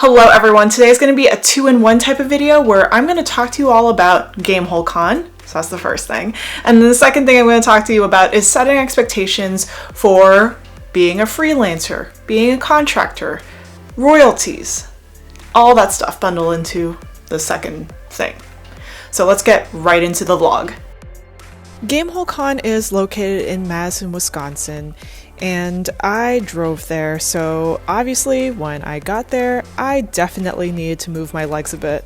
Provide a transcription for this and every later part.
Hello everyone, today is going to be a 2-in-1 type of video where I'm going to talk to you all about Gamehole Con, so that's the first thing. And then the second thing I'm going to talk to you about is setting expectations for being a freelancer, being a contractor, royalties, all that stuff bundled into the second thing. So let's get right into the vlog. Gamehole Con is located in Madison, Wisconsin, and I drove there, so obviously when I got there, I definitely needed to move my legs a bit.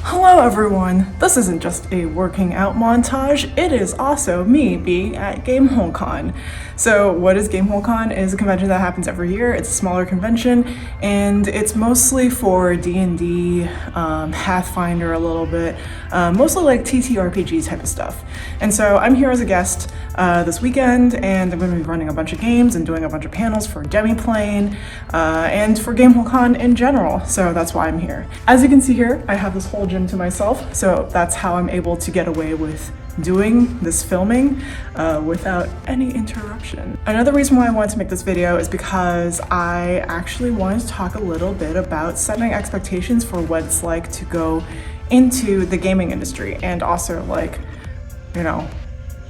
Hello everyone! This isn't just a working out montage, it is also me being at Gamehole Con. So what is Gamehole Con? It is a convention that happens every year. It's a smaller convention and it's mostly for D&D, Pathfinder a little bit, mostly like TTRPG type of stuff. And so I'm here as a guest this weekend, and I'm going to be running a bunch of games and doing a bunch of panels for Demiplane and for Gamehole Con in general, so that's why I'm here. As you can see here, I have this whole gym to myself, so that's how I'm able to get away with doing this filming without any interruption. Another reason why I wanted to make this video is because I actually wanted to talk a little bit about setting expectations for what it's like to go into the gaming industry, and also like, you know,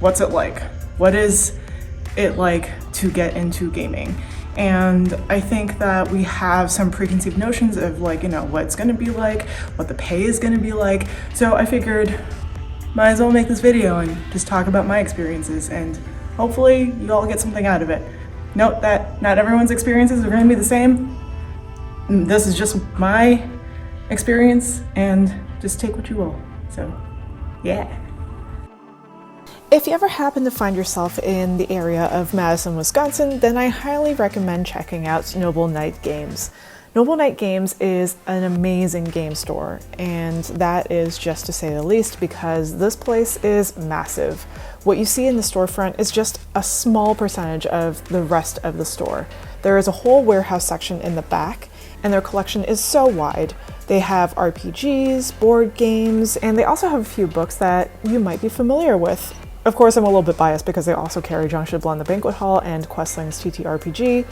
what's it like? What is it like to get into gaming? And I think that we have some preconceived notions of like, you know, what it's gonna be like, what the pay is gonna be like. So I figured might as well make this video and just talk about my experiences, and hopefully you all get something out of it. Note that not everyone's experiences are gonna be the same. This is just my experience, and just take what you will. So, yeah. If you ever happen to find yourself in the area of Madison, Wisconsin, then I highly recommend checking out Noble Knight Games. Noble Knight Games is an amazing game store, and that is just to say the least, because this place is massive. What you see in the storefront is just a small percentage of the rest of the store. There is a whole warehouse section in the back, and their collection is so wide. They have RPGs, board games, and they also have a few books that you might be familiar with. Of course, I'm a little bit biased because they also carry Junction Blend the Banquet Hall and Questling's TTRPG,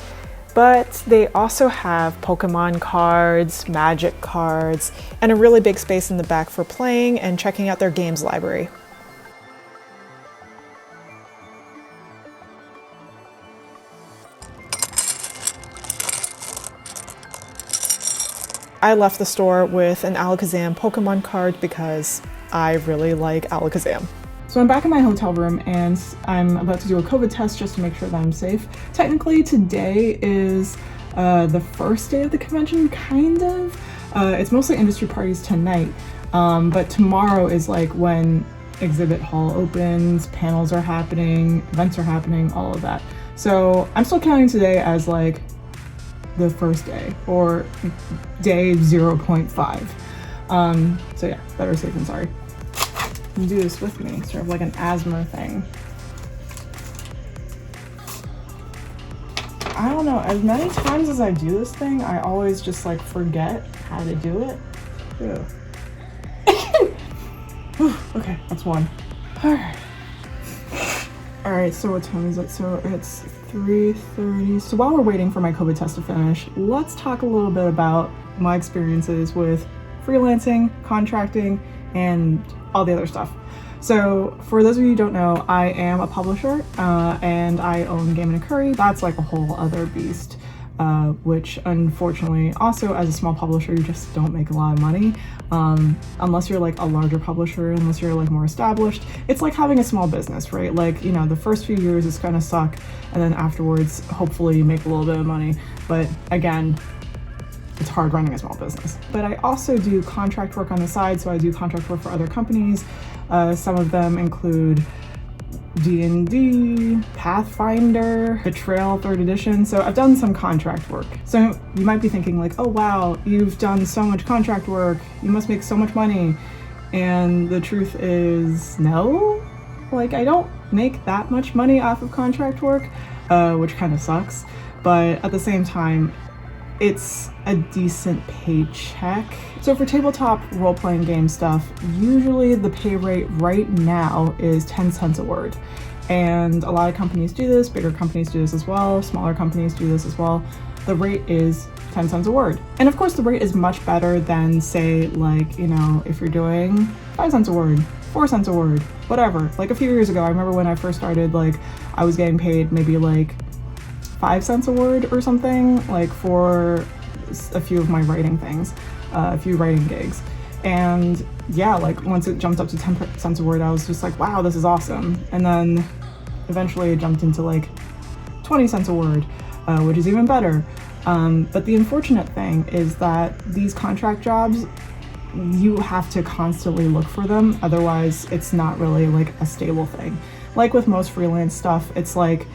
but they also have Pokemon cards, Magic cards, and a really big space in the back for playing and checking out their games library. I left the store with an Alakazam Pokemon card because I really like Alakazam. So I'm back in my hotel room and I'm about to do a COVID test just to make sure that I'm safe. Technically today is the first day of the convention, kind of. It's mostly industry parties tonight, but tomorrow is like when exhibit hall opens, panels are happening, events are happening, all of that. So I'm still counting today as like the first day, or day 0.5. So yeah, better safe than sorry. You do this with me, sort of like an asthma thing. I don't know, as many times as I do this thing, I always just like forget how to do it. Ew. Okay, that's one. Alright, so what time is it? So it's 3:30. So while we're waiting for my COVID test to finish, let's talk a little bit about my experiences with freelancing, contracting, and all the other stuff. So for those of you who don't know, I am a publisher and I own Game & Curry. That's like a whole other beast, which unfortunately also as a small publisher you just don't make a lot of money unless you're like a larger publisher, unless you're like more established. It's like having a small business, right? Like, you know, the first few years is gonna suck, and then afterwards hopefully you make a little bit of money, but again, it's hard running a small business. But I also do contract work on the side, so I do contract work for other companies. Some of them include D&D, Pathfinder, Betrayal 3rd edition, so I've done some contract work. So you might be thinking like, oh wow, you've done so much contract work, you must make so much money. And the truth is no, like I don't make that much money off of contract work, which kind of sucks, but at the same time, it's a decent paycheck. So for tabletop role-playing game stuff, usually the pay rate right now is 10 cents a word. And a lot of companies do this, bigger companies do this as well, smaller companies do this as well. The rate is 10 cents a word. And of course the rate is much better than, say, like, you know, if you're doing 5 cents a word, 4 cents a word, whatever. Like a few years ago, I remember when I first started, like I was getting paid maybe like 5 cents a word or something, like for a few of my writing things, a few writing gigs. And yeah, like once it jumped up to 10 cents a word, I was just like, wow, this is awesome. And then eventually it jumped into like 20 cents a word, which is even better. But the unfortunate thing is that these contract jobs, you have to constantly look for them. Otherwise, it's not really like a stable thing. Like with most freelance stuff, it's like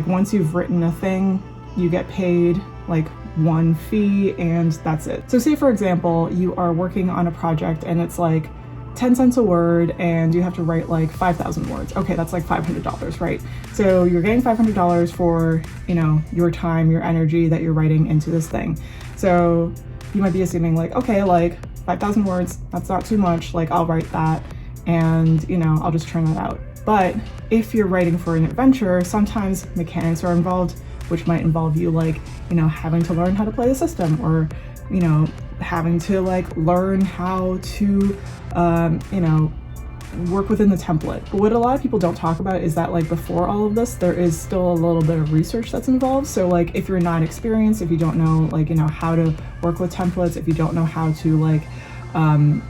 once you've written a thing, you get paid like one fee and that's it. So say for example, you are working on a project and it's like 10 cents a word and you have to write like 5,000 words. Okay, that's like $500, right? So you're getting $500 for, you know, your time, your energy that you're writing into this thing. So you might be assuming like, okay, like 5,000 words, that's not too much, like I'll write that and, you know, I'll just churn that out. But if you're writing for an adventure, sometimes mechanics are involved, which might involve you like, you know, having to learn how to play the system, or, you know, having to like learn how to, you know, work within the template. But what a lot of people don't talk about is that like before all of this, there is still a little bit of research that's involved. So like if you're not experienced, if you don't know like, you know, how to work with templates, if you don't know how to like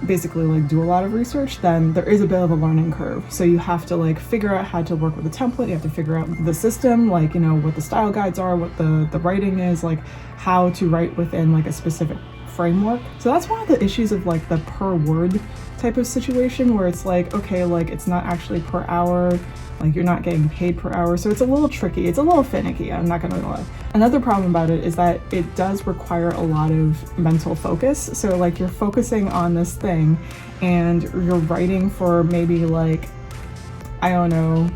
basically like do a lot of research, then there is a bit of a learning curve. So you have to like figure out how to work with a template, you have to figure out the system, like, you know, what the style guides are, what the writing is, like how to write within like a specific framework. So that's one of the issues of like the per word type of situation, where it's like, okay, like it's not actually per hour, like you're not getting paid per hour. So it's a little tricky, it's a little finicky, I'm not gonna lie. Another problem about it is that it does require a lot of mental focus. So like you're focusing on this thing and you're writing for maybe like, I don't know,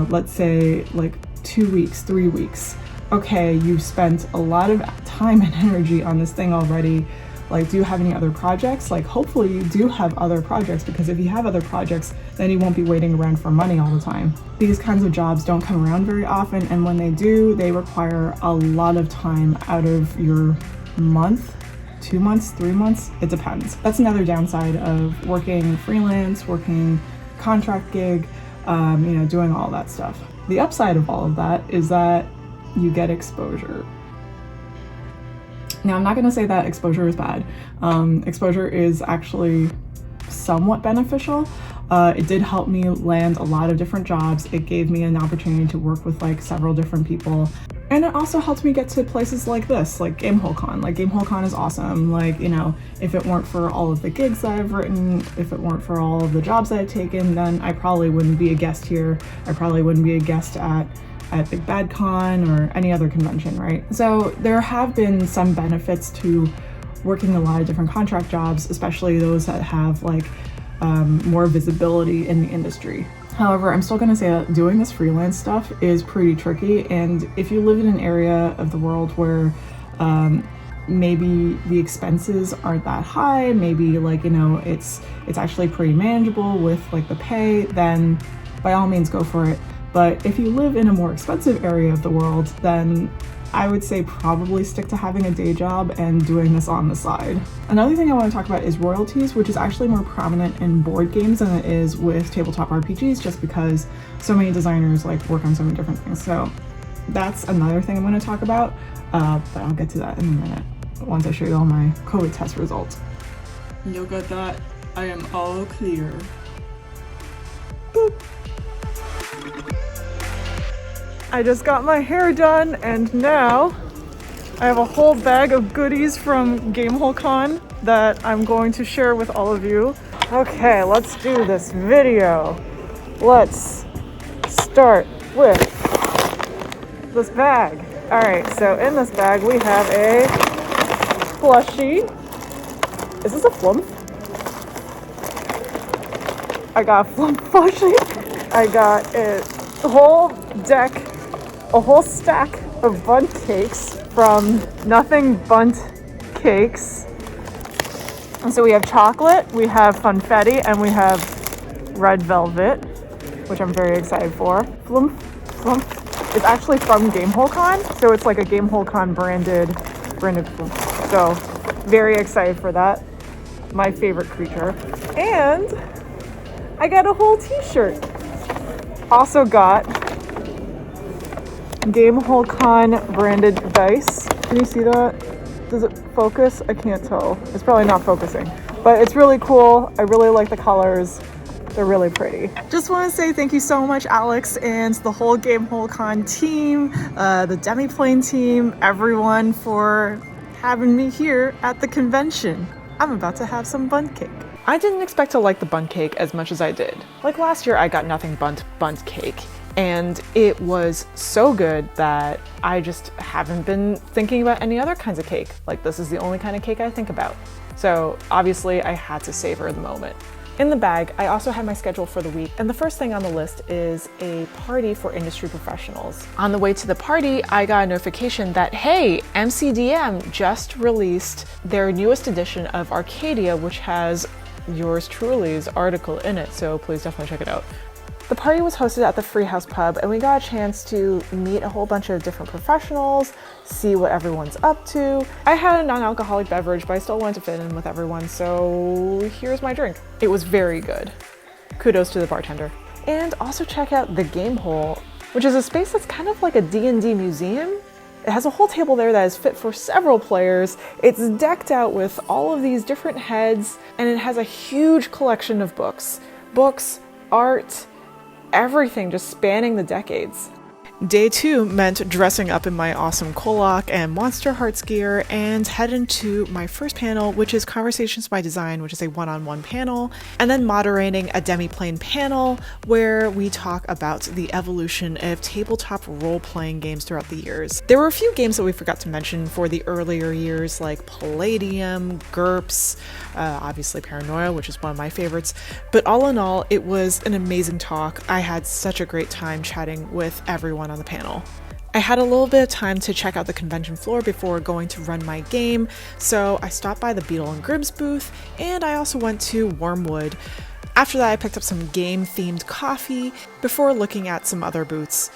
let's say like 2 weeks, 3 weeks. Okay, you've spent a lot of time and energy on this thing already. Like, do you have any other projects? Like, hopefully you do have other projects, because if you have other projects, then you won't be waiting around for money all the time. These kinds of jobs don't come around very often, and when they do, they require a lot of time out of your month, 2 months, 3 months, it depends. That's another downside of working freelance, working contract gig, you know, doing all that stuff. The upside of all of that is that you get exposure. Now, I'm not going to say that exposure is bad. Exposure is actually somewhat beneficial. It did help me land a lot of different jobs. It gave me an opportunity to work with like several different people. And it also helped me get to places like this, like Gamehole Con. Like Gamehole Con is awesome. Like, you know, if it weren't for all of the gigs that I've written, if it weren't for all of the jobs that I've taken, then I probably wouldn't be a guest here. I probably wouldn't be a guest at Big Bad Con or any other convention, right? So there have been some benefits to working a lot of different contract jobs, especially those that have like more visibility in the industry. However, I'm still gonna say that doing this freelance stuff is pretty tricky, and if you live in an area of the world where maybe the expenses aren't that high, maybe like, you know, it's actually pretty manageable with like the pay, then by all means go for it. But if you live in a more expensive area of the world, then I would say probably stick to having a day job and doing this on the side. Another thing I want to talk about is royalties, which is actually more prominent in board games than it is with tabletop RPGs, just because so many designers like work on so many different things. So that's another thing I'm going to talk about, but I'll get to that in a minute once I show you all my COVID test results. Look at that, I am all clear. Boop. I just got my hair done, and now I have a whole bag of goodies from Gamehole Con that I'm going to share with all of you. Okay, let's do this video. Let's start with this bag. All right, so in this bag we have a plushie. Is this a Flumph? I got a Flumph plushie. I got a whole deck, a whole stack of bundt cakes from Nothing Bundt Cakes. And so we have chocolate, we have funfetti, and we have red velvet, which I'm very excited for. Flumph is actually from Gamehole Con, so it's like a Gamehole Con branded branded booth. So very excited for that. My favorite creature. And I got a whole t-shirt. Also got Gamehole Con branded dice. Can you see that? Does it focus? I can't tell. It's probably not focusing, but it's really cool. I really like the colors. They're really pretty. Just want to say thank you so much, Alex, and the whole Gamehole Con team, the Demiplane team, everyone for having me here at the convention. I'm about to have some bundt cake. I didn't expect to like the bundt cake as much as I did. Like last year, I got nothing but bundt cake, and it was so good that I just haven't been thinking about any other kinds of cake. Like this is the only kind of cake I think about. So obviously I had to savor the moment. In the bag, I also had my schedule for the week, and the first thing on the list is a party for industry professionals. On the way to the party, I got a notification that, hey, MCDM just released their newest edition of ARCADIA, which has yours truly's article in it, so please definitely check it out. The party was hosted at the Freehouse Pub, and we got a chance to meet a whole bunch of different professionals, see what everyone's up to. I had a non-alcoholic beverage, but I still wanted to fit in with everyone, so here's my drink. It was very good. Kudos to the bartender. And also check out the Gamehole, which is a space that's kind of like a D&D museum. It has a whole table there that is fit for several players. It's decked out with all of these different heads, and it has a huge collection of books. Books, art, everything just spanning the decades. Day 2 meant dressing up in my awesome Kolak and Monster Hearts gear and head into my first panel, which is Conversations by Design, which is a one-on-one panel, and then moderating a Demiplane panel where we talk about the evolution of tabletop role-playing games throughout the years. There were a few games that we forgot to mention for the earlier years, like Palladium, GURPS, obviously Paranoia, which is one of my favorites, but all in all, it was an amazing talk. I had such a great time chatting with everyone on the panel. I had a little bit of time to check out the convention floor before going to run my game, so I stopped by the Beetle and Grimm's booth, and I also went to Wormwood. After that, I picked up some game-themed coffee before looking at some other booths.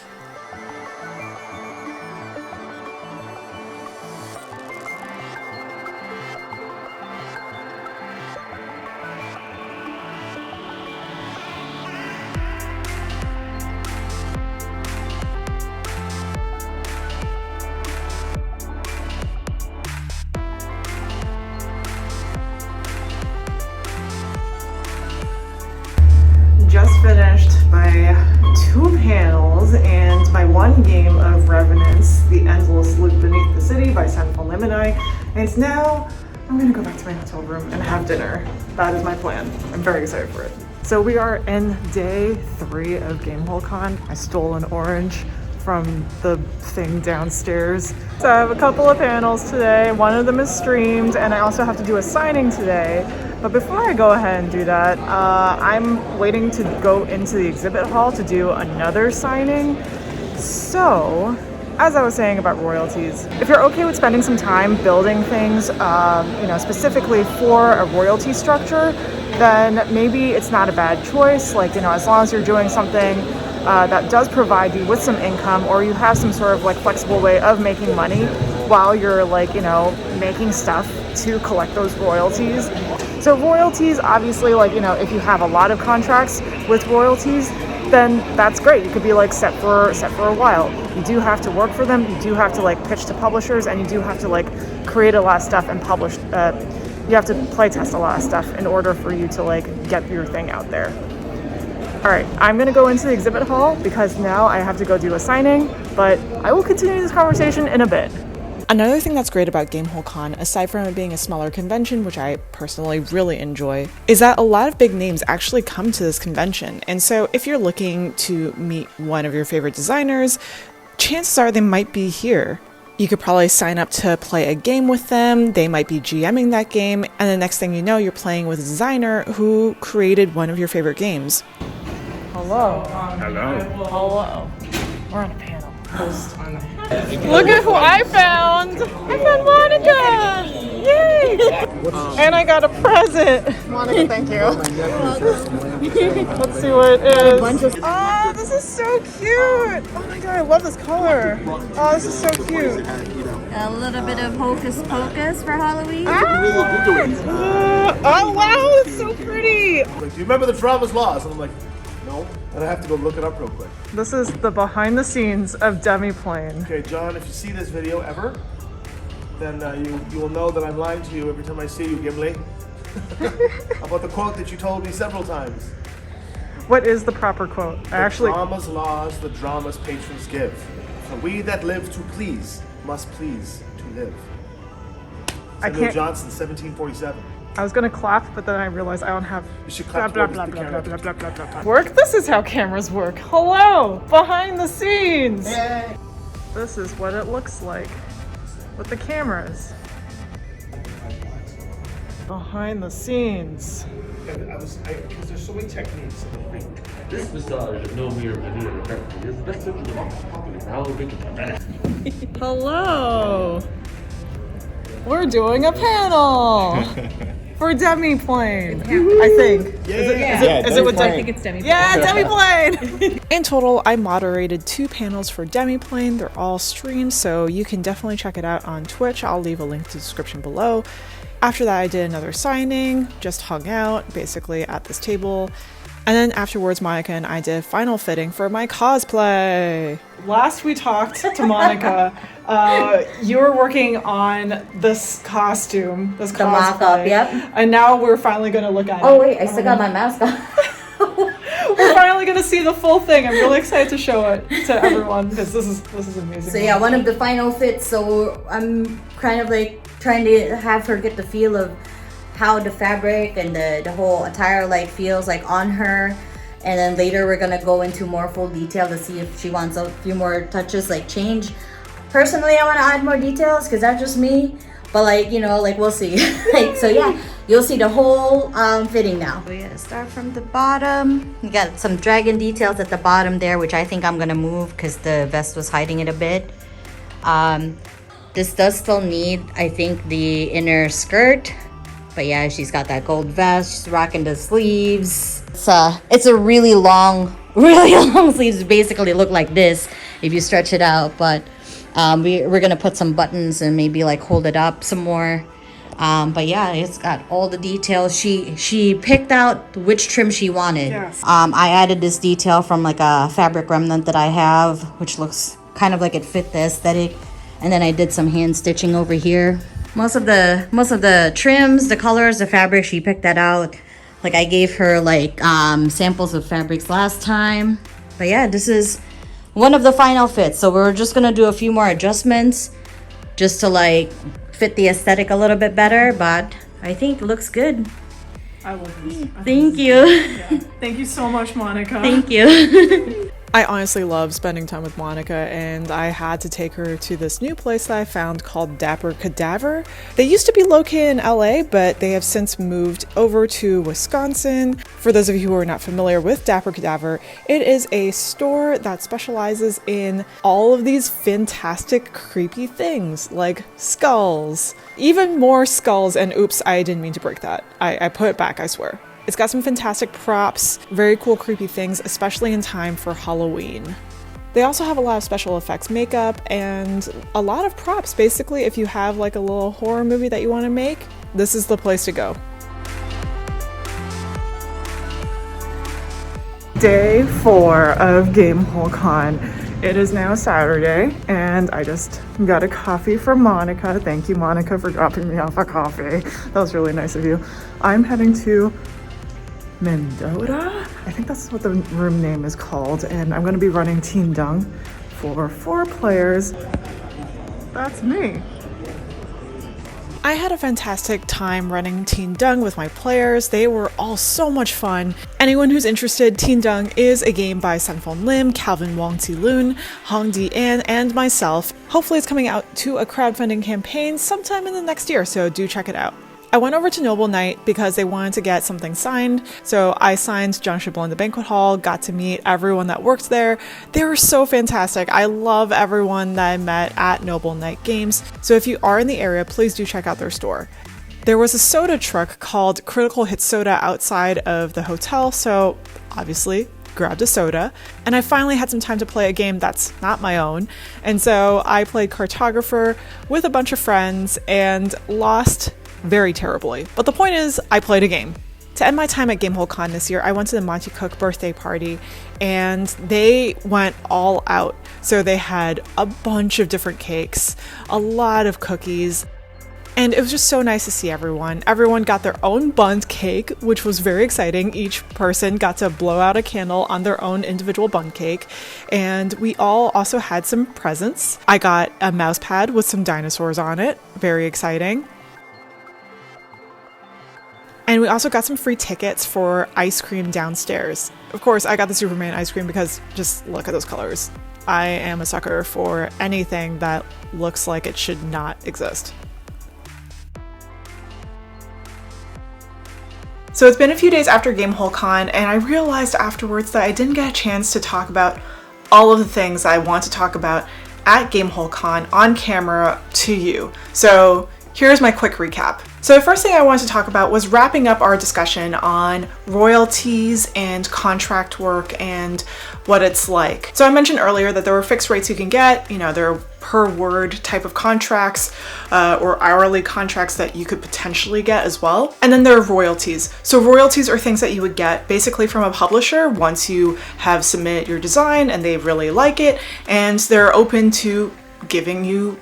Just finished my 2 panels and my 1 game of Revenants, The Endless Loop Beneath the City by Senful Limini. And it's now, I'm gonna go back to my hotel room and have dinner. That is my plan. I'm very excited for it. So we are in day 3 of Gamehole Con. I stole an orange from the thing downstairs. So I have a couple of panels today. One of them is streamed, and I also have to do a signing today. But before I go ahead and do that, I'm waiting to go into the exhibit hall to do another signing. So, as I was saying about royalties, if you're okay with spending some time building things, specifically for a royalty structure, then maybe it's not a bad choice. Like, as long as you're doing something that does provide you with some income, or you have some sort of like flexible way of making money while you're making stuff to collect those royalties. So royalties, obviously, if you have a lot of contracts with royalties, then that's great. You could be set for a while. You do have to work for them. You do have to pitch to publishers, and you do have to create a lot of stuff and publish. You have to play test a lot of stuff in order for you to get your thing out there. All right, I'm gonna go into the exhibit hall because now I have to go do a signing, but I will continue this conversation in a bit. Another thing that's great about Gamehole Con, aside from it being a smaller convention, which I personally really enjoy, is that a lot of big names actually come to this convention. And so if you're looking to meet one of your favorite designers, chances are they might be here. You could probably sign up to play a game with them, they might be GMing that game, and the next thing you know, you're playing with a designer who created one of your favorite games. Hello. Hello. Hello. We're on a panel. Look at who I found! I found Monica! Yay! And I got a present. Monica, thank you. Let's see what it is. Oh, this is so cute. Oh my god, I love this color. Oh, this is so cute. A little bit of hocus pocus for Halloween. Oh wow, it's so pretty. Like, do you remember the Drama's Laws? And I'm like, no. And I have to go look it up real quick. This is the behind the scenes of Demiplane. Okay, John, if you see this video ever, then you will know that I'm lying to you every time I see you, Gimli. About the quote that you told me several times. What is the proper quote? The drama's laws, the drama's patrons give. So we that live to please must please to live. Samuel Johnson, 1747. I was gonna clap, but then I realized I don't have. You should clap blah, blah, blah, blah, blah, blah, blah, blah, blah. Work. This is how cameras work. Hello, behind the scenes. Hey. This is what it looks like with the cameras. Behind the scenes. Because there's so many techniques. This massage of no mere vanilla is the best of the popular Halloween. Hello. We're doing a panel for Demiplane, I think. Is it with I think it's Demiplane. Yeah, Demiplane! In total, I moderated 2 panels for Demiplane. They're all streamed, so you can definitely check it out on Twitch. I'll leave a link to the description below. After that, I did another signing, just hung out, basically, at this table. And then afterwards, Monica and I did final fitting for my cosplay. Last we talked to Monica, you were working on this costume, this cosplay. The mock-up, yep. And now we're finally going to look at it. Oh wait, I still got my mask on. We're finally going to see the full thing. I'm really excited to show it to everyone because this is amazing. So yeah, one of the final fits. So I'm kind of like trying to have her get the feel of how the fabric and the whole attire like feels like on her, and then later we're gonna go into more full detail to see if she wants a few more touches like change. Personally, I want to add more details because that's just me, but like, you know, like we'll see. Like, so yeah, you'll see the whole fitting now. We're gonna start from the bottom. You got some dragon details at the bottom there, which I think I'm gonna move because the vest was hiding it a bit. This does still need, I think, the inner skirt. But yeah, she's got that gold vest. She's rocking the sleeves. It's a really long sleeves. Basically look like this if you stretch it out. But we're gonna put some buttons and maybe like hold it up some more. But yeah, it's got all the details. She picked out which trim she wanted. Yes. I added this detail from like a fabric remnant that I have, which looks kind of like it fit the aesthetic. And then I did some hand stitching over here. Most of the trims, the colors, the fabric, she picked that out. Like I gave her like samples of fabrics last time. But yeah, this is one of the final fits. So we're just gonna do a few more adjustments just to like fit the aesthetic a little bit better. But I think it looks good. I love this. Thank you. Yeah. Thank you so much, Monica. Thank you. I honestly love spending time with Monica, and I had to take her to this new place that I found called Dapper, Cadaver. They used to be located in LA, but they have since moved over to Wisconsin. For those of you who are not familiar with Dapper Cadaver, it is a store that specializes in all of these fantastic, creepy things, like skulls. Even more skulls, and oops, I didn't mean to break that. I put it back, I swear. It's got some fantastic props, very cool creepy things, especially in time for Halloween. They also have a lot of special effects makeup and a lot of props. Basically, if you have like a little horror movie that you want to make, this is the place to go. Day 4 of Gamehole Con. It is now Saturday, and I just got a coffee from Monica. Thank you, Monica, for dropping me off a coffee. That was really nice of you. I'm heading to Mendota? I think that's what the room name is called, and I'm going to be running Team Dung for 4 players. That's me. I had a fantastic time running Teen Dung with my players. They were all so much fun. Anyone who's interested, Teen Dung is a game by Sunfeng Lim, Calvin Wong Ti Loon, Hong Di An, and myself. Hopefully it's coming out to a crowdfunding campaign sometime in the next year, so do check it out. I went over to Noble Night because they wanted to get something signed, so I signed Zhang Shibo in the banquet hall, got to meet everyone that worked there. They were so fantastic. I love everyone that I met at Noble Night Games, so if you are in the area, please do check out their store. There was a soda truck called Critical Hit Soda outside of the hotel, so obviously grabbed a soda, and I finally had some time to play a game that's not my own, and so I played Cartographer with a bunch of friends and lost very terribly. But the point is, I played a game. To end my time at Gamehole Con this year, I went to the Monty Cook birthday party, and they went all out. So they had a bunch of different cakes, a lot of cookies, and it was just so nice to see everyone. Everyone got their own bundt cake, which was very exciting. Each person got to blow out a candle on their own individual bundt cake. And we all also had some presents. I got a mouse pad with some dinosaurs on it. Very exciting. And we also got some free tickets for ice cream downstairs. Of course, I got the Superman ice cream because just look at those colors. I am a sucker for anything that looks like it should not exist. So it's been a few days after Gamehole Con, and I realized afterwards that I didn't get a chance to talk about all of the things I want to talk about at Gamehole Con on camera to you. So here's my quick recap. So the first thing I wanted to talk about was wrapping up our discussion on royalties and contract work and what it's like. So I mentioned earlier that there were fixed rates you can get, there are per word type of contracts or hourly contracts that you could potentially get as well. And then there are royalties. So royalties are things that you would get basically from a publisher once you have submitted your design and they really like it, and they're open to giving you,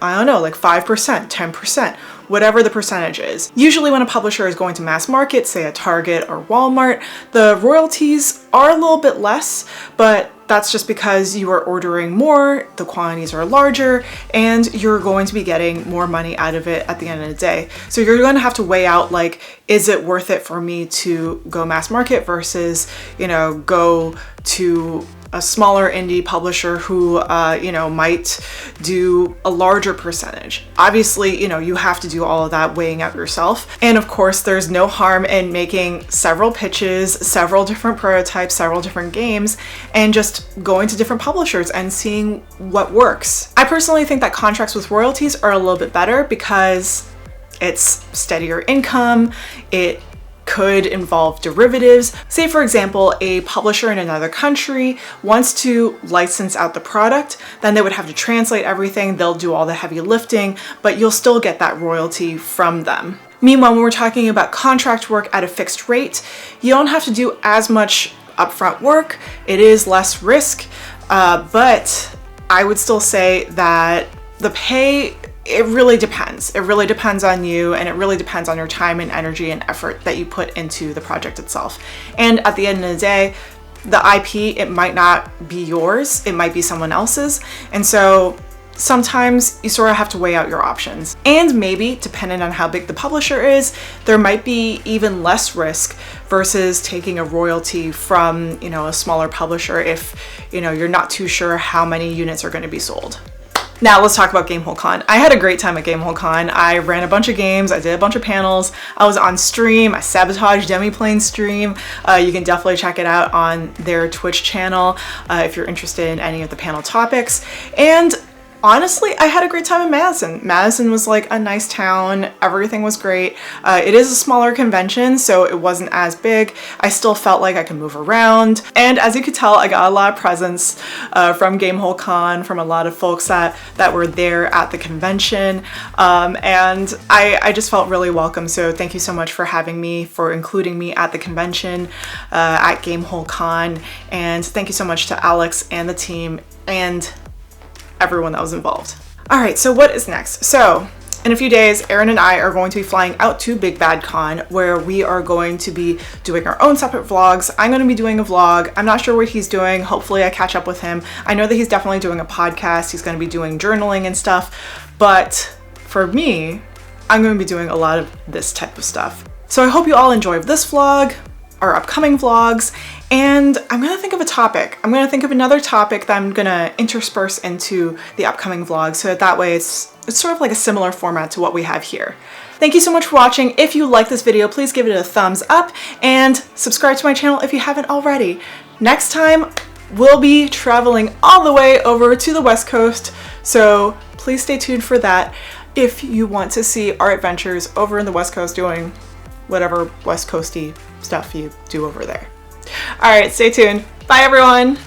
I don't know, like 5%, 10%, whatever the percentage is. Usually when a publisher is going to mass market, say a Target or Walmart, the royalties are a little bit less, but that's just because you are ordering more, the quantities are larger, and you're going to be getting more money out of it at the end of the day. So you're going to have to weigh out, like, is it worth it for me to go mass market versus, go to a smaller indie publisher who, might do a larger percentage. Obviously, you have to do all of that weighing out yourself. And of course, there's no harm in making several pitches, several different prototypes, several different games, and just going to different publishers and seeing what works. I personally think that contracts with royalties are a little bit better because it's steadier income. It could involve derivatives. Say for example, a publisher in another country wants to license out the product, then they would have to translate everything, they'll do all the heavy lifting, but you'll still get that royalty from them. Meanwhile, when we're talking about contract work at a fixed rate, you don't have to do as much upfront work, it is less risk, but I would still say that the pay, it really depends. It really depends on you, and it really depends on your time and energy and effort that you put into the project itself. And at the end of the day, the IP, it might not be yours, it might be someone else's. And so sometimes you sort of have to weigh out your options. And maybe, depending on how big the publisher is, there might be even less risk versus taking a royalty from, a smaller publisher if, you're not too sure how many units are going to be sold. Now let's talk about Gamehole Con. I had a great time at Gamehole Con. I ran a bunch of games, I did a bunch of panels, I was on stream, I sabotaged Demiplane stream. You can definitely check it out on their Twitch channel if you're interested in any of the panel topics. And honestly, I had a great time in Madison. Madison was like a nice town, everything was great. It is a smaller convention, so it wasn't as big. I still felt like I could move around. And as you could tell, I got a lot of presents from Gamehole Con, from a lot of folks that were there at the convention. And I just felt really welcome. So thank you so much for having me, for including me at the convention at Gamehole Con. And thank you so much to Alex and the team and everyone that was involved. All right, so what is next? So in a few days, Aaron and I are going to be flying out to Big Bad Con, where we are going to be doing our own separate vlogs. I'm going to be doing a vlog. I'm not sure what he's doing. Hopefully I catch up with him. I know that he's definitely doing a podcast. He's going to be doing journaling and stuff. But for me, I'm going to be doing a lot of this type of stuff. So I hope you all enjoy this vlog, our upcoming vlogs, and I'm gonna think of a topic. I'm gonna think of another topic that I'm gonna intersperse into the upcoming vlog, so that way it's sort of like a similar format to what we have here. Thank you so much for watching. If you like this video, please give it a thumbs up and subscribe to my channel if you haven't already. Next time, we'll be traveling all the way over to the West Coast, so please stay tuned for that. if you want to see our adventures over in the West Coast doing whatever West Coasty stuff you do over there. All right, stay tuned. Bye, everyone.